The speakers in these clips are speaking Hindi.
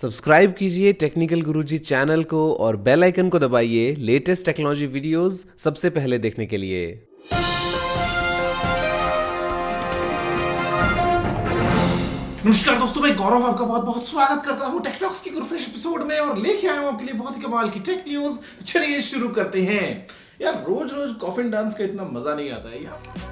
सब्सक्राइब कीजिए टेक्निकल गुरुजी चैनल को और बेल आइकन को दबाइए लेटेस्ट टेक्नोलॉजी वीडियोस सबसे पहले देखने के लिए। नमस्कार दोस्तों, मैं गौरव आपका बहुत बहुत स्वागत करता हूं टेकटॉक्स के फ्रेश एपिसोड में और लेके आया हूं आपके लिए बहुत ही कमाल की टेक न्यूज। तो चलिए शुरू करते हैं। यार रोज रोज कॉफिन डांस का इतना मजा नहीं आता है यार।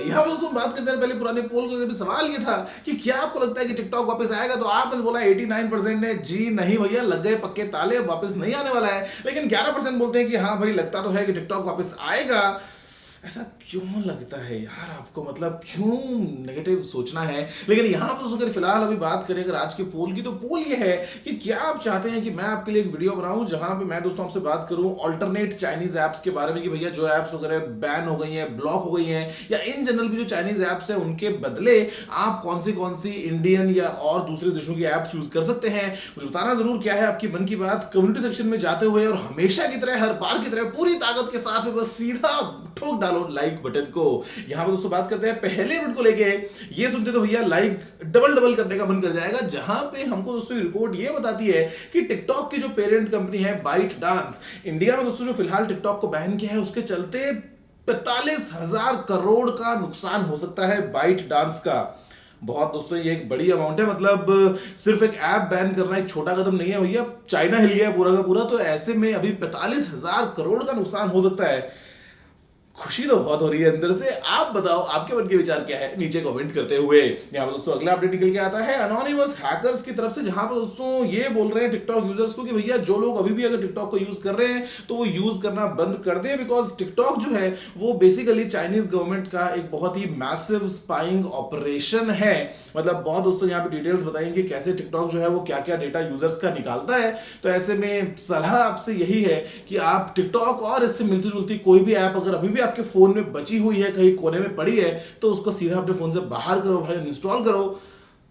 यहाँ दोस्तों बात करते हैं पहले पुराने पोल का भी सवाल ये था कि क्या आपको लगता है कि टिकटॉक वापस आएगा, तो आपने बोला 89% ने जी नहीं भैया, लग गए पक्के ताले, वापस नहीं आने वाला है। लेकिन 11% बोलते हैं कि हाँ भाई लगता तो है कि टिकटॉक वापस आएगा। ऐसा क्यों लगता है यार आपको, मतलब क्यों नेगेटिव सोचना है। लेकिन यहाँ पर अगर फिलहाल अभी बात करें अगर आज के पोल की, तो पोल ये है कि क्या आप चाहते हैं कि मैं आपके लिए एक वीडियो बनाऊं जहां पे मैं दोस्तों आपसे बात करूं ऑल्टरनेट चाइनीज ऐप्स के बारे में कि भैया जो ऐप्स वगैरह बैन हो गई हैं, ब्लॉक हो गई हैं, या इन जनरल भी जो चाइनीज ऐप्स है उनके बदले आप कौन सी इंडियन या और दूसरे देशों की ऐप्स यूज कर सकते हैं। मुझे बताना जरूर क्या है आपकी मन की बात कम्युनिटी सेक्शन में जाते हुए, और हमेशा की तरह हर बार की तरह पूरी ताकत के साथ में बस सीधा ठोक डालो लाइक बटन को। यहां पर दोस्तों बात करते हैं पहले मिनट को लेके। ये सुनते तो भैया लाइक डबल करने का मन कर जाएगा, जहां पे हमको दोस्तों रिपोर्ट ये बताती है कि टिकटॉक की जो पेरेंट कंपनी है बाइट डांस, इंडिया में दोस्तों जो फिलहाल टिकटॉक को बैन किया है उसके चलते 45,000 करोड़ का नुकसान हो सकता है बाइट डांस का। बहुत दोस्तों ये एक बड़ी अमाउंट है, मतलब सिर्फ एक ऐप बैन करना एक छोटा कदम नहीं है भैया, चाइना हिल गया पूरा का पूरा। तो ऐसे में अभी 45,000 करोड़ का नुकसान हो सकता है। खुशी तो बहुत हो रही है अंदर से। आप बताओ आपके मन के विचार क्या है, नीचे कमेंट करते हुए। यहाँ पर दोस्तों अगला अपडेट निकल के आता है अनोनिमस हैकर्स की तरफ से, जहां पर दोस्तों ये बोल रहे हैं टिकटॉक यूजर्स को कि भैया जो लोग अभी भी अगर टिकटॉक को यूज कर रहे हैं तो वो यूज करना बंद कर दें, बिकॉज टिकटॉक जो है वो बेसिकली चाइनीज गवर्नमेंट का एक बहुत ही मैसिव स्पाइंग ऑपरेशन है। मतलब बहुत दोस्तों यहाँ पे डिटेल्स बताएंगे कैसे टिकटॉक जो है वो क्या क्या डेटा यूजर्स का निकालता है। तो ऐसे में सलाह आपसे यही है कि आप टिकटॉक और इससे मिलती जुलती कोई भी ऐप अगर अभी भी आपके फोन में बची हुई है, कहीं कोने में पड़ी है, तो उसको सीधा अपने फोन से बाहर करो भाई, इंस्टॉल करो।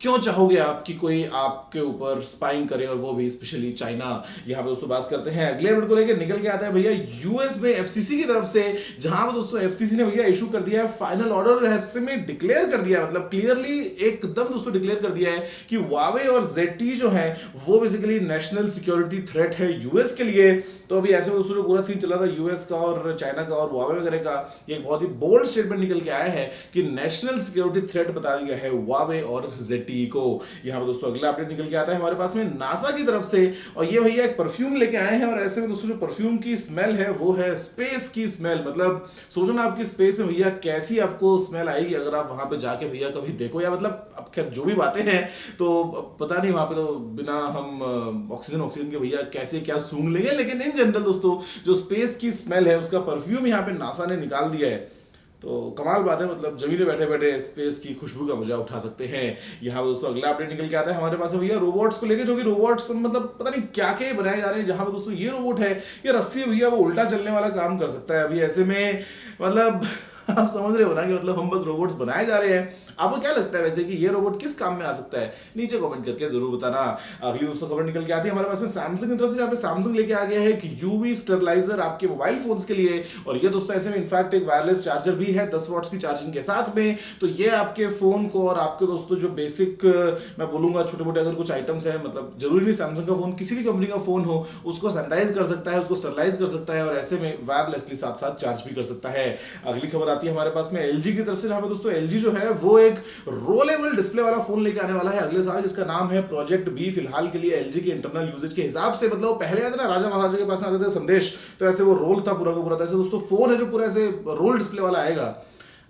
क्यों चाहोगे आप कि कोई आपके ऊपर स्पाइंग करे, और वो भी स्पेशली चाइना। यहां पे दोस्तों बात करते हैं अगले अपडेट को लेकर निकल के आता है भैया यूएस में एफसीसी की तरफ से, जहां पे दोस्तों एफसीसी ने भैया इशू कर दिया है फाइनल ऑर्डर, एफसीसी में डिक्लेयर कर दिया है, मतलब क्लियरली एकदम दोस्तों डिक्लेयर कर दिया है कि Huawei और ZTE जो है वो बेसिकली नेशनल सिक्योरिटी थ्रेट है यूएस के लिए। तो अभी ऐसे में दोस्तों जो पूरा सीन चला था यूएस का और चाइना का और Huawei वगैरह का, एक बहुत ही बोल्ड स्टेटमेंट निकल के आया है कि नेशनल सिक्योरिटी थ्रेट बता दिया है Huawei और ZTE को। यहां पर दोस्तों अगला अपडेट निकल के आता है हमारे पास में नासा की तरफ से, और ये भैया एक परफ्यूम लेके आए हैं। और ऐसे में दोस्तों जो परफ्यूम की स्मेल है वो है स्पेस की स्मेल। मतलब सोचो ना आपकी स्पेस में भैया कैसी आपको स्मेल आएगी अगर आप वहां पे जाके भैया कभी देखो, या मतलब अब खैर जो भी बातें हैं तो पता नहीं वहां पे तो बिना हम ऑक्सीजन के भैया कैसे क्या सूंघ लेंगे। लेकिन इन जनरल दोस्तों जो स्पेस की स्मेल है उसका परफ्यूम यहाँ पे नासा ने निकाल दिया है। तो कमाल बात है, मतलब जमीन बैठे बैठे स्पेस की खुशबू का मजा उठा सकते हैं। यहाँ दोस्तों अगला अपडेट निकल के आता है हमारे पास भैया रोबोट्स को लेकर, जो कि रोबोट्स मतलब पता नहीं क्या क्या बनाए जा रहे हैं। जहां पर दोस्तों ये रोबोट है ये रस्सी भैया वो उल्टा चलने वाला काम कर सकता है। अभी ऐसे में मतलब आप समझ रहे हो ना कि मतलब हम बस रोबोट्स बनाए जा रहे हैं। आपको क्या लगता है वैसे कि ये रोबोट किस काम में आ सकता है, नीचे कमेंट करके जरूर बताना। अगली दोस्तों खबर निकल के आती है हमारे पास में सैमसंग की तरफ से, जहाँ पे सैमसंग लेके आ गया है कि यूवी स्टरलाइजर आपके मोबाइल फोन्स के लिए। और ये दोस्तों ऐसे में इनफैक्ट एक वायरलेस चार्जर भी है 10 वॉट्स की चार्जिंग के साथ में। तो ये आपके फोन को और आपके दोस्तों जो बेसिक मैं बोलूंगा छोटे मोटे अगर कुछ आइटम्स है, मतलब जरूरी नहीं सैमसंग का फोन, किसी भी कंपनी का फोन हो, उसको सैनिटाइज कर सकता है, उसको स्टरलाइज कर सकता है, और ऐसे में वायरलेसली साथ साथ चार्ज भी कर सकता है। अगली खबर आती है हमारे पास में एलजी की तरफ से, जहां पे दोस्तों एलजी जो है वो एक रोलेबल डिस्प्ले वाला फोन लेके आने वाला है अगले साल, जिसका नाम है प्रोजेक्ट बी। फिलहाल के लिए एलजी के इंटरनल यूजेज के हिसाब से, मतलब पहले आते ना राजा महाराजा के पास में आते थे संदेश, तो ऐसे वो रोल था पूरा का पूरा। ऐसे दोस्तों फोन है जो पूरा ऐसे रोल डिस्प्ले वाला आएगा।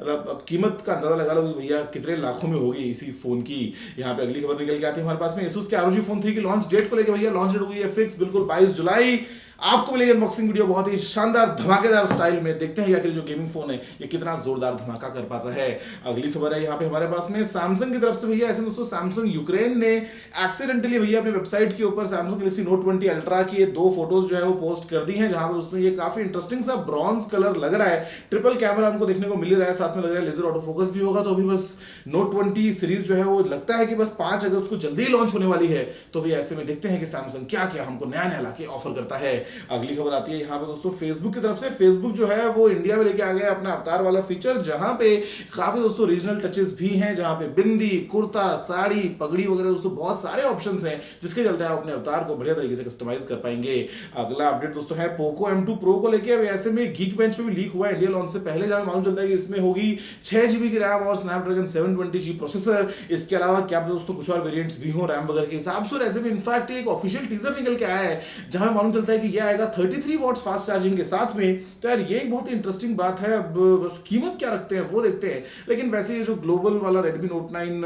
मतलब अब कीमत का अंदाजा लगा लो कि भैया कितने लाखों में होगी इसी फोन की। यहाँ पे अगली खबर निकल के आती है हमारे पास में Asus के ROG फोन 3 की लॉन्च डेट को लेकर भैया, लॉन्च डेट हुई है फिक्स बिल्कुल 22 जुलाई। आपको मिलेगी अनबॉक्सिंग वीडियो बहुत ही शानदार धमाकेदार स्टाइल में। देखते हैं आखिर जो गेमिंग फोन है ये कितना जोरदार धमाका कर पाता है। अगली खबर है यहाँ पे हमारे पास में सैमसंग की तरफ से भैया, ऐसे दोस्तों सैमसंग यूक्रेन ने एक्सीडेंटली भैया अपनी वेबसाइट के ऊपर सैमसंग गैलेक्सी नोट 20 अल्ट्रा की 2 फोटोज जो है वो पोस्ट कर दी हैं, जहां पर दोस्तों ये काफी इंटरेस्टिंग सा ब्रॉन्ज कलर लग रहा है। ट्रिपल कैमरा हमको देखने को मिल रहा है, साथ में लग रहा है लेजर ऑटो फोकस भी होगा। तो अभी बस नोट 20 सीरीज जो है वो लगता है कि बस 5 अगस्त को जल्दी ही लॉन्च होने वाली है। तो भी ऐसे में देखते हैं कि सैमसंग क्या क्या हमको नया नया लाके ऑफर करता है। अगली खबर आती है यहाँ पे दोस्तों फेसबुक की तरफ से। फेसबुक जो है वो इंडिया में लेके आ गया अपना अवतार वाला फीचर, जहां पे काफी दोस्तों रीजनल टचेस भी हैं, जहां पे बिंदी, कुर्ता, साड़ी, पगड़ी वगैरह दोस्तों बहुत सारे ऑप्शंस हैं, जिसके चलते आप अपने अवतार को बढ़िया तरीके से कस्टमाइज कर पाएंगे। अगला अपडेट दोस्तों है पोको M2 Pro को लेके। अब ऐसे में गीक बेंच पे भी लीक हुआ है इंडिया लॉन्च से पहले, जहां मालूम चलता है कि इसमें होगी 6 GB की रैम और स्नैपड्रैगन 720G प्रोसेसर। इसके अलावा क्या दोस्तों कुछ और वेरिएंट्स भी हो रैम वगैरह के हिसाब से। और ऐसे में इनफैक्ट एक ऑफिशियल टीजर निकल के आया है, जहां मालूम चलता है कि यह आएगा 33 वॉट्स फास्ट चार्जिंग के साथ में। तो यार ये एक बहुत ही इंटरेस्टिंग बात है। अब बस कीमत क्या रखते हैं वो देखते हैं, लेकिन वैसे ये जो ग्लोबल वाला Redmi Note 9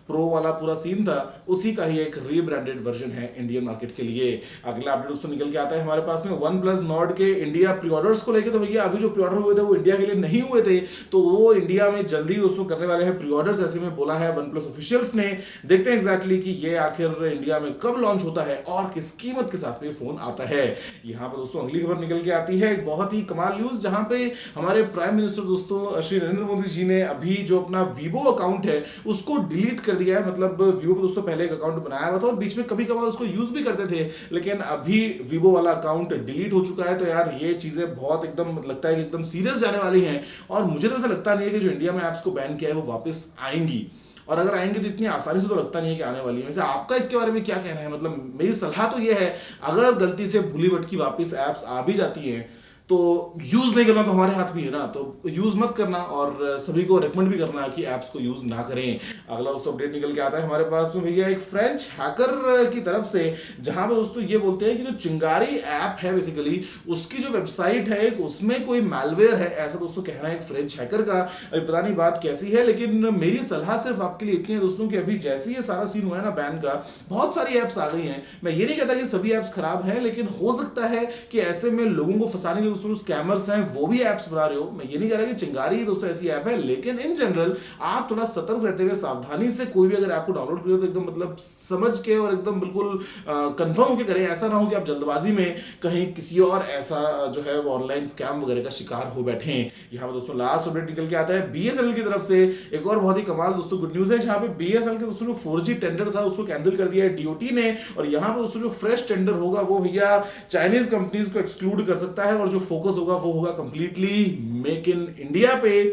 प्रो वाला पूरा सीन था, उसी का ही एक रीब्रांडेड वर्जन है इंडियन मार्केट के लिए। अगला अपडेट दोस्तों निकल के आता है हमारे पास में OnePlus Nord के इंडिया प्री ऑर्डर्स को लेके। तो भैया अभी जो प्री ऑर्डर हुए थे वो इंडिया के लिए नहीं हुए थे, तो वो इंडिया में जल्दी दोस्तों करने वाले हैं प्री ऑर्डर्स, ऐसे में बोला है OnePlus ऑफिशियल्स ने। देखते हैं एग्जैक्टली कि ये आखिर इंडिया में कब लॉन्च होता है और किस कीमत के साथ में फोन आता है। यहाँ पर दोस्तों अगली खबर निकल के आती है एक बहुत ही कमाल न्यूज, जहां पे हमारे प्राइम मिनिस्टर दोस्तों श्री नरेंद्र मोदी जी ने अभी जो अपना वीवो अकाउंट है उसको डिलीट कर दिया है। मतलब वीवो दोस्तों पहले एक अकाउंट बनाया हुआ था और बीच में कभी कभार उसको यूज भी करते थे, लेकिन अभी वीवो वाला अकाउंट डिलीट हो चुका है। तो यार ये चीजें बहुत एकदम लगता है कि एकदम सीरियस जाने वाली हैं, और मुझे तो ऐसा लगता नहीं है कि जो इंडिया में ऐप्स को बैन किया है वो वापस आएंगी, और अगर आएंगे तो इतनी आसानी से तो लगता नहीं है कि आने वाली है। वैसे आपका इसके बारे में क्या कहना है? मतलब मेरी सलाह तो ये है, अगर गलती से भूली भटकी वापस ऐप्स आ भी जाती हैं तो यूज नहीं करना तो हमारे हाथ में है ना, तो यूज मत करना, और सभी को रेकमेंड भी करना कि ऐप्स को यूज ना करें। अगला दोस्तों अपडेट निकल के आता है हमारे पास में भैया एक फ्रेंच हैकर की तरफ से, जहां पर दोस्तों ये बोलते हैं कि जो चिंगारी ऐप है बेसिकली उसकी जो वेबसाइट है उसमें कोई मैलवेयर है, ऐसा दोस्तों कहना है एक फ्रेंच हैकर का। अभी पता नहीं बात कैसी है, लेकिन मेरी सलाह सिर्फ आपके लिए इतनी है दोस्तों कि अभी जैसे ही ये सारा सीन हुआ है ना बैन का, बहुत सारी ऐप्स आ गई हैं। मैं ये नहीं कहता कि सभी ऐप्स खराब हैं, लेकिन हो सकता है कि ऐसे में लोगों को फंसाने के दोस्तों स्कैमर्स हैं वो भी ऐप्स बना रहे हो। मैं ये नहीं कह रहा कि चिंगारी दोस्तों ऐसी ऐप है, लेकिन इन जनरल आप थोड़ा सतर्क रहते हुए सावधानी से कोई भी अगर ऐप को डाउनलोड करो तो एकदम मतलब समझ के और एकदम बिल्कुल कंफर्म होकर करें। ऐसा ना हो कि आप जल्दबाजी में कहीं किसी और ऐसा जो है वो ऑनलाइन स्कैम वगैरह का शिकार हो बैठे। यहाँ पर दोस्तों लास्ट अपडेट निकल के आता है BSNL की तरफ से एक और बहुत ही कमाल दोस्तों गुड न्यूज है, जहां पे BSNL के दोस्तों जो 4G टेंडर था उसको कैंसिल कर दिया है DOT ने, और यहाँ पर दोस्तों जो फ्रेश टेंडर होगा वो भैया चाइनीज कंपनीज को एक्सक्लूड कर सकता है, और जो फोकस होगा वो होगा कंप्लीटली मेक इन इंडिया पे।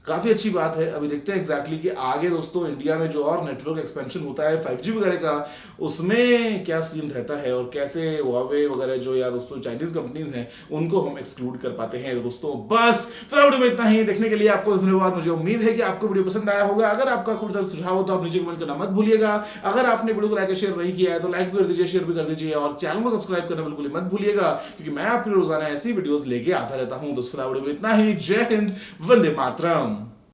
काफी अच्छी बात है। अभी देखते हैं एग्जैक्टली कि आगे दोस्तों इंडिया में जो और नेटवर्क एक्सपेंशन होता है 5G वगैरह का, उसमें क्या सीन रहता है और कैसे Huawei वगैरह जो या दोस्तों चाइनीज कंपनीज हैं उनको हम एक्सक्लूड कर पाते हैं। तो दोस्तों बस फिर वीडियो में इतना ही। देखने के लिए आपको धन्यवाद। मुझे उम्मीद है कि आपको वीडियो पसंद आया होगा। अगर आपका कोई सुझाव हो तो आप नीचे कमेंट करना मत भूलिएगा। अगर आपने वीडियो को लाइक शेयर नहीं किया है तो लाइक भी कर दीजिए, शेयर भी कर दीजिए, और चैनल को सब्सक्राइब करना बिल्कुल मत भूलिएगा, क्योंकि मैं आपके रोजाना ऐसी वीडियोस लेके आता रहता हूं। दोस्तों वीडियो में इतना ही। जय हिंद, वंदे मातरम।